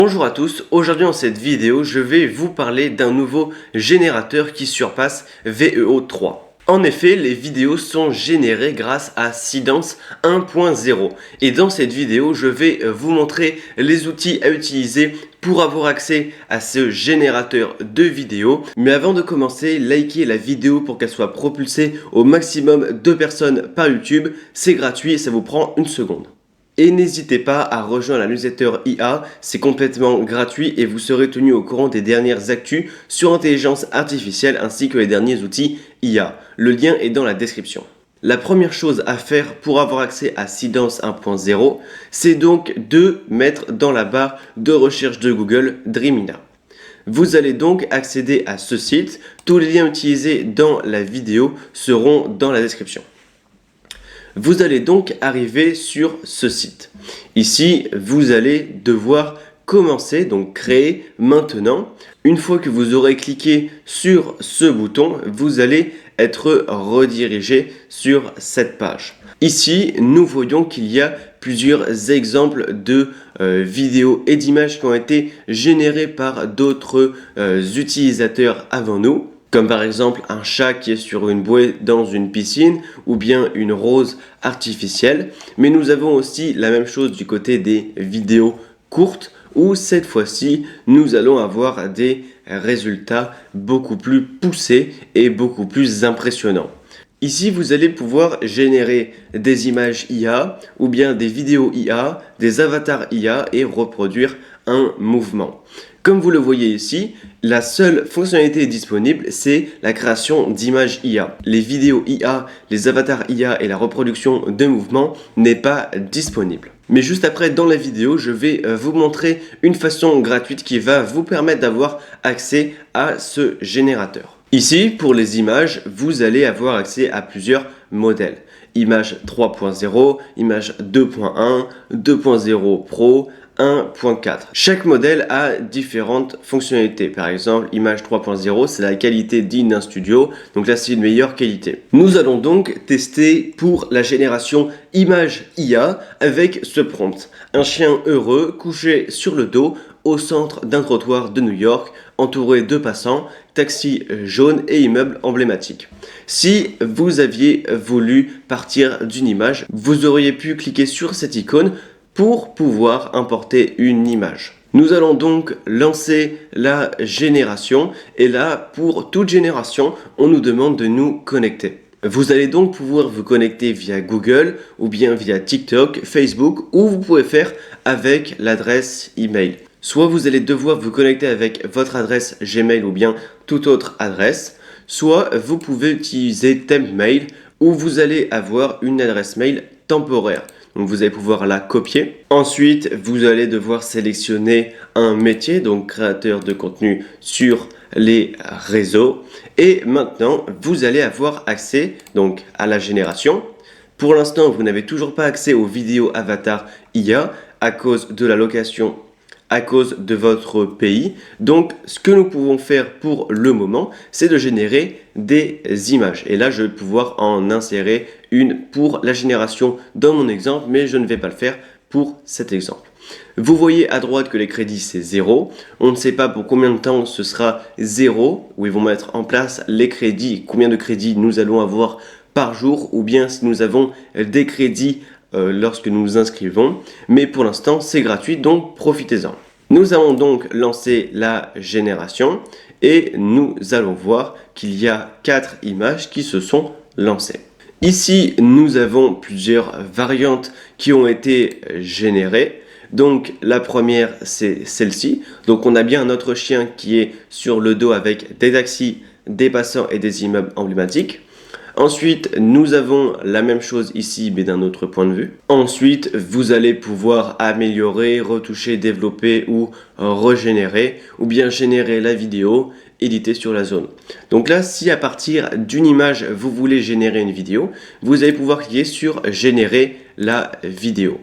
Bonjour à tous, aujourd'hui dans cette vidéo, je vais vous parler d'un nouveau générateur qui surpasse Veo3. En effet, les vidéos sont générées grâce à Seedance 1.0 et dans cette vidéo, je vais vous montrer les outils à utiliser pour avoir accès à ce générateur de vidéos. Mais avant de commencer, likez la vidéo pour qu'elle soit propulsée au maximum de personnes par YouTube. C'est gratuit et ça vous prend une seconde. Et n'hésitez pas à rejoindre la newsletter IA, c'est complètement gratuit et vous serez tenu au courant des dernières actus sur l'intelligence artificielle ainsi que les derniers outils IA. Le lien est dans la description. La première chose à faire pour avoir accès à Seedance 1.0, c'est donc de mettre dans la barre de recherche de Google Dreamina. Vous allez donc accéder à ce site, tous les liens utilisés dans la vidéo seront dans la description. Vous allez donc arriver sur ce site. Ici, vous allez devoir commencer, donc créer maintenant. Une fois que vous aurez cliqué sur ce bouton, vous allez être redirigé sur cette page. Ici, nous voyons qu'il y a plusieurs exemples de vidéos et d'images qui ont été générées par d'autres utilisateurs avant nous. Comme par exemple un chat qui est sur une bouée dans une piscine ou bien une rose artificielle. Mais nous avons aussi la même chose du côté des vidéos courtes où cette fois-ci nous allons avoir des résultats beaucoup plus poussés et beaucoup plus impressionnants. Ici, vous allez pouvoir générer des images IA ou bien des vidéos IA, des avatars IA et reproduire un mouvement. Comme vous le voyez ici, la seule fonctionnalité disponible, c'est la création d'images IA. Les vidéos IA, les avatars IA et la reproduction de mouvements n'est pas disponible. Mais juste après, dans la vidéo, je vais vous montrer une façon gratuite qui va vous permettre d'avoir accès à ce générateur. Ici, pour les images, vous allez avoir accès à plusieurs modèles. Image 3.0, image 2.1, 2.0 Pro, 1.4. Chaque modèle a différentes fonctionnalités. Par exemple, image 3.0, c'est la qualité digne d'un studio. Donc là, c'est une meilleure qualité. Nous allons donc tester pour la génération image IA avec ce prompt. Un chien heureux couché sur le dos au centre d'un trottoir de New York, entouré de passants, taxis jaunes et immeubles emblématiques. Si vous aviez voulu partir d'une image, vous auriez pu cliquer sur cette icône pour pouvoir importer une image. Nous allons donc lancer la génération et là, pour toute génération, on nous demande de nous connecter. Vous allez donc pouvoir vous connecter via Google ou bien via TikTok, Facebook ou vous pouvez faire avec l'adresse email. Soit vous allez devoir vous connecter avec votre adresse Gmail ou bien toute autre adresse, soit vous pouvez utiliser Tempmail où vous allez avoir une adresse mail temporaire. Donc vous allez pouvoir la copier. Ensuite, vous allez devoir sélectionner un métier, donc créateur de contenu sur les réseaux. Et maintenant, vous allez avoir accès donc à la génération. Pour l'instant, vous n'avez toujours pas accès aux vidéos avatar IA à cause de la location, à cause de votre pays. Donc, ce que nous pouvons faire pour le moment, c'est de générer des images. Et là, je vais pouvoir en insérer une pour la génération dans mon exemple, mais je ne vais pas le faire pour cet exemple. Vous voyez à droite que les crédits, c'est 0. On ne sait pas pour combien de temps ce sera 0, où ils vont mettre en place les crédits, combien de crédits nous allons avoir par jour, ou bien si nous avons des crédits lorsque nous nous inscrivons, mais pour l'instant c'est gratuit, donc profitez-en. Nous allons donc lancer la génération et nous allons voir qu'il y a 4 images qui se sont lancées. Ici, nous avons plusieurs variantes qui ont été générées. Donc la première, c'est celle-ci. Donc on a bien notre chien qui est sur le dos avec des taxis, des passants et des immeubles emblématiques. Ensuite, nous avons la même chose ici, mais d'un autre point de vue. Ensuite, vous allez pouvoir améliorer, retoucher, développer ou régénérer, ou bien générer la vidéo, éditer sur la zone. Donc là, si à partir d'une image, vous voulez générer une vidéo, vous allez pouvoir cliquer sur générer la vidéo.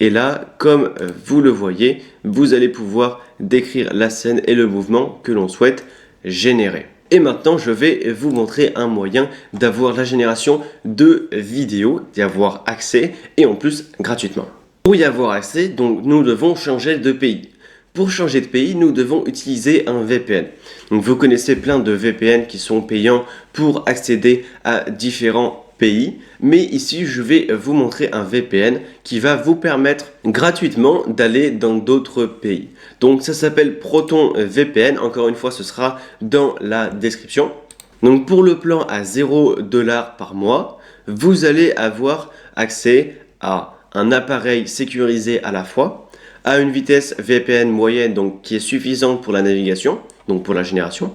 Et là, comme vous le voyez, vous allez pouvoir décrire la scène et le mouvement que l'on souhaite générer. Et maintenant, je vais vous montrer un moyen d'avoir la génération de vidéos, d'y avoir accès et en plus gratuitement. Pour y avoir accès, donc, nous devons changer de pays. Pour changer de pays, nous devons utiliser un VPN. Donc vous connaissez plein de VPN qui sont payants pour accéder à différents pays, mais ici je vais vous montrer un VPN qui va vous permettre gratuitement d'aller dans d'autres pays. Donc ça s'appelle Proton VPN, encore une fois ce sera dans la description. Donc pour le plan à 0$ par mois, vous allez avoir accès à un appareil sécurisé à la fois, à une vitesse VPN moyenne donc qui est suffisante pour la navigation, donc pour la génération,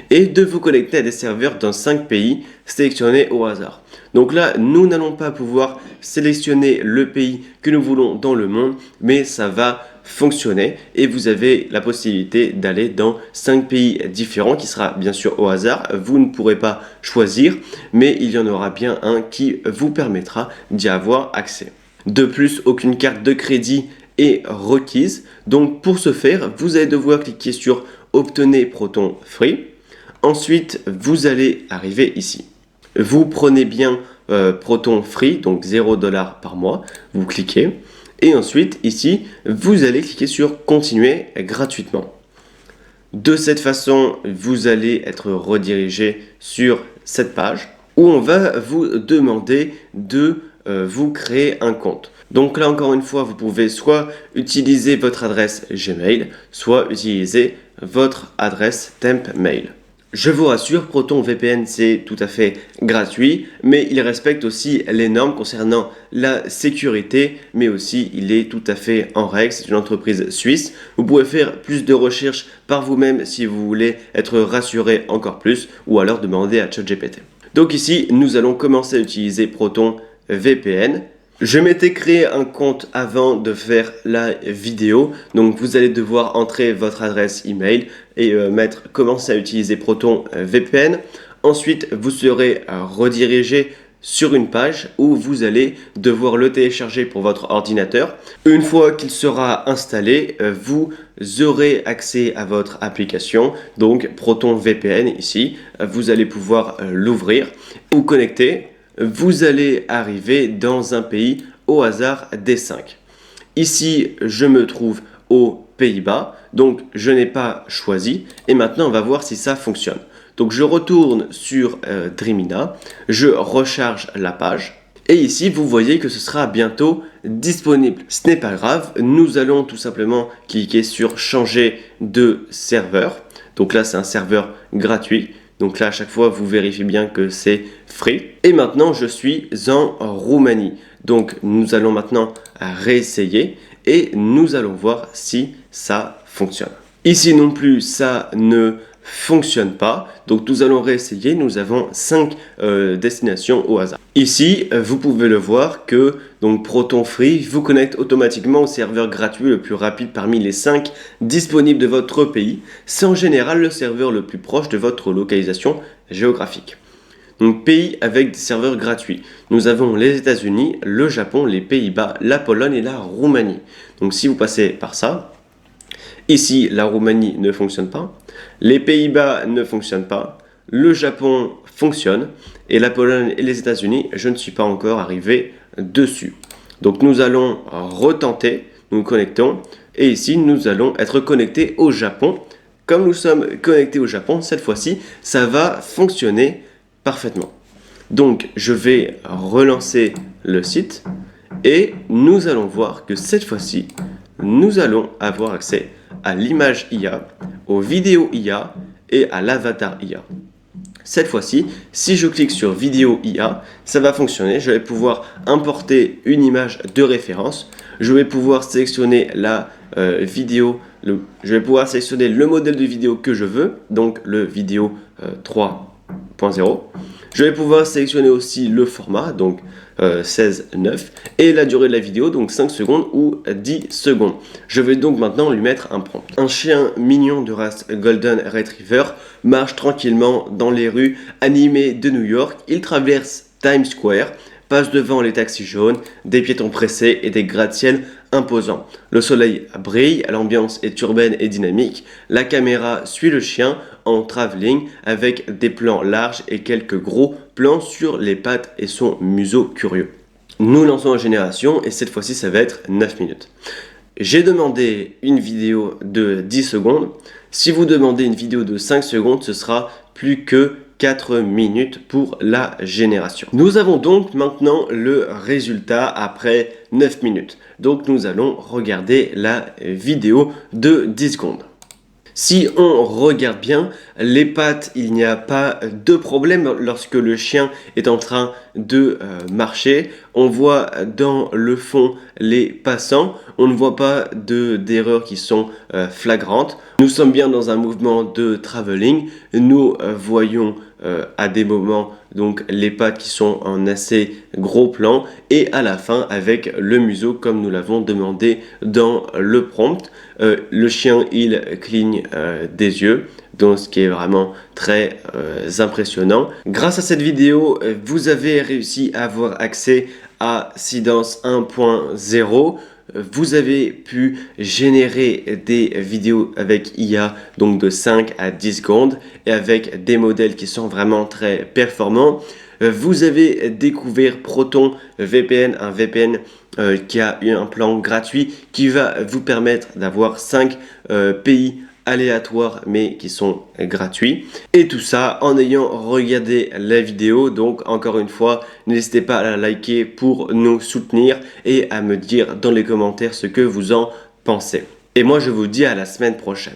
et de vous connecter à des serveurs dans 5 pays sélectionnés au hasard. Donc là, nous n'allons pas pouvoir sélectionner le pays que nous voulons dans le monde, mais ça va fonctionner et vous avez la possibilité d'aller dans 5 pays différents qui sera bien sûr au hasard. Vous ne pourrez pas choisir, mais il y en aura bien un qui vous permettra d'y avoir accès. De plus, aucune carte de crédit est requise. Donc pour ce faire, vous allez devoir cliquer sur Obtenez Proton Free. Ensuite, vous allez arriver ici. Vous prenez bien Proton Free, donc 0$ par mois. Vous cliquez. Et ensuite, ici, vous allez cliquer sur Continuer gratuitement. De cette façon, vous allez être redirigé sur cette page où on va vous demander de vous créer un compte. Donc là, encore une fois, vous pouvez soit utiliser votre adresse Gmail, soit utiliser votre adresse temp mail. Je vous rassure, Proton VPN c'est tout à fait gratuit, mais il respecte aussi les normes concernant la sécurité, mais aussi il est tout à fait en règle, c'est une entreprise suisse. Vous pouvez faire plus de recherches par vous-même si vous voulez être rassuré encore plus, ou alors demander à ChatGPT. Donc ici, nous allons commencer à utiliser Proton VPN. Je m'étais créé un compte avant de faire la vidéo, donc vous allez devoir entrer votre adresse email et mettre commencer à utiliser Proton VPN. Ensuite, vous serez redirigé sur une page où vous allez devoir le télécharger pour votre ordinateur. Une fois qu'il sera installé, vous aurez accès à votre application, donc Proton VPN ici. Vous allez pouvoir l'ouvrir, vous connecter. Vous allez arriver dans un pays au hasard des 5. Ici, je me trouve aux Pays-Bas, donc je n'ai pas choisi. Et maintenant, on va voir si ça fonctionne. Donc je retourne sur Dreamina, je recharge la page. Et ici, vous voyez que ce sera bientôt disponible. Ce n'est pas grave, nous allons tout simplement cliquer sur changer de serveur. Donc là, c'est un serveur gratuit. Donc là, à chaque fois, vous vérifiez bien que c'est free. Et maintenant, je suis en Roumanie. Donc, nous allons maintenant réessayer et nous allons voir si ça fonctionne. Ici non plus, ça ne fonctionne pas. Donc, nous allons réessayer. Nous avons 5 destinations au hasard. Ici, vous pouvez le voir que donc Proton Free vous connecte automatiquement au serveur gratuit le plus rapide parmi les 5 disponibles de votre pays. C'est en général le serveur le plus proche de votre localisation géographique. Donc pays avec des serveurs gratuits. Nous avons les États-Unis, le Japon, les Pays-Bas, la Pologne et la Roumanie. Donc si vous passez par ça, ici la Roumanie ne fonctionne pas, les Pays-Bas ne fonctionnent pas, le Japon fonctionne et la Pologne et les États-Unis, je ne suis pas encore arrivé dessus. Donc nous allons retenter, nous connectons et ici nous allons être connectés au Japon. Comme nous sommes connectés au Japon, cette fois-ci, ça va fonctionner parfaitement. Donc je vais relancer le site et nous allons voir que cette fois-ci, nous allons avoir accès à l'image IA, aux vidéos IA et à l'avatar IA. Cette fois-ci, si je clique sur vidéo IA, ça va fonctionner. Je vais pouvoir importer une image de référence. Je vais pouvoir sélectionner la vidéo. Je vais pouvoir sélectionner le modèle de vidéo que je veux, donc le vidéo 3.0. Je vais pouvoir sélectionner aussi le format, donc 16:9, et la durée de la vidéo, donc 5 secondes ou 10 secondes. Je vais donc maintenant lui mettre un prompt. Un chien mignon de race Golden Retriever marche tranquillement dans les rues animées de New York. Il traverse Times Square, passe devant les taxis jaunes, des piétons pressés et des gratte-ciel imposants. Le soleil brille, l'ambiance est urbaine et dynamique. La caméra suit le chien en travelling avec des plans larges et quelques gros plans sur les pattes et son museau curieux. Nous lançons la génération et cette fois-ci ça va être 9 minutes. J'ai demandé une vidéo de 10 secondes. Si vous demandez une vidéo de 5 secondes, ce sera plus que 4 minutes pour la génération. Nous avons donc maintenant le résultat après 9 minutes. Donc nous allons regarder la vidéo de 10 secondes. Si on regarde bien, les pattes, il n'y a pas de problème lorsque le chien est en train de marcher. On voit dans le fond les passants. On ne voit pas d'erreurs qui sont flagrantes. Nous sommes bien dans un mouvement de travelling. Nous voyons à des moments donc les pattes qui sont en assez gros plan et à la fin avec le museau comme nous l'avons demandé dans le prompt. Le chien il cligne des yeux, donc ce qui est vraiment très impressionnant. Grâce à cette vidéo, vous avez réussi à avoir accès à Seedance 1.0. Vous avez pu générer des vidéos avec IA donc de 5 à 10 secondes et avec des modèles qui sont vraiment très performants. Vous avez découvert Proton VPN, un VPN qui a eu un plan gratuit qui va vous permettre d'avoir 5 pays aléatoires mais qui sont gratuits, et tout ça en ayant regardé la vidéo. Donc encore une fois, n'hésitez pas à la liker pour nous soutenir et à me dire dans les commentaires ce que vous en pensez. Et moi je vous dis à la semaine prochaine.